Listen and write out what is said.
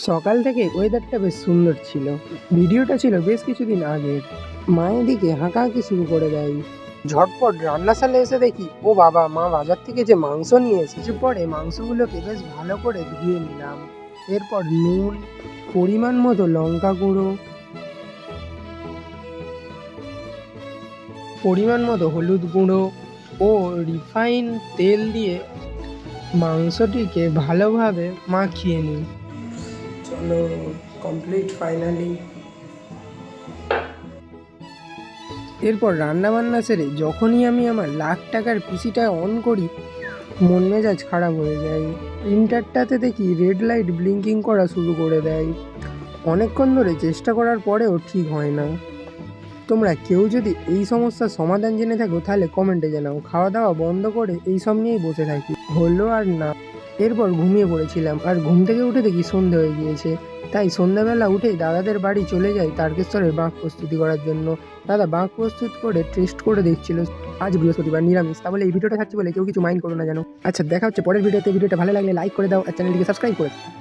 সকাল থেকে ওয়েদারটা বেশ সুন্দর ছিল। ভিডিওটা ছিল বেশ কিছুদিন আগের। মা এদিকে হাঁকাহাঁকি শুরু করে দেয়। ঝটপট রান্নাশালে এসে দেখি ও বাবা, মা বাজার থেকে যে মাংস নিয়ে এসেছে। পরে মাংসগুলোকে বেশ ভালো করে ধুয়ে নিলাম। এরপর নুন, পরিমাণ মতো লঙ্কা গুঁড়ো, পরিমাণ মতো হলুদ গুঁড়ো ও রিফাইন তেল দিয়ে মাংসটিকে ভালোভাবে মাখিয়ে নিই। চলো কমপ্লিট ফাইনালি। এরপর রান্নাবান্না সেরে যখনই আমি আমার লাখ টাকার পিসিটা অন করি, মন মেজাজ খারাপ হয়ে যায়। প্রিন্টারটাতে দেখি রেড লাইট ব্লিঙ্কিং করা শুরু করে দেয়। অনেকক্ষণ ধরে চেষ্টা করার পরেও ঠিক হয় না। তোমরা কেউ যদি এই সমস্যার সমাধান জেনে থাকো তাহলে কমেন্টে জানাও। খাওয়া দাওয়া বন্ধ করে এইসব নিয়েই বসে থাকি, হলো আর না। এরপর ঘুমিয়ে পড়েছিলাম, আর ঘুম থেকে উঠে দেখি সন্ধে হয়ে গিয়েছে। তাই সন্ধ্যাবেলা উঠেই দাদাদের বাড়ি চলে যাই তারকেশ্বরের বাঁক প্রস্তুতি করার জন্য। দাদা বাঁক প্রস্তুত করে টেস্ট করে দেখছিল। আজ বৃহস্পতিবার, নিরামিষ, তাহলে এই ভিডিওটা থাকছে বলে কেউ কিছু মাইন্ড করো না যেন। আচ্ছা, দেখা হচ্ছে পরের ভিডিওতে। ভিডিওটা ভালো লাগলে লাইক করে দাও আর চ্যানেলটিকে সাবস্ক্রাইব করে দাও।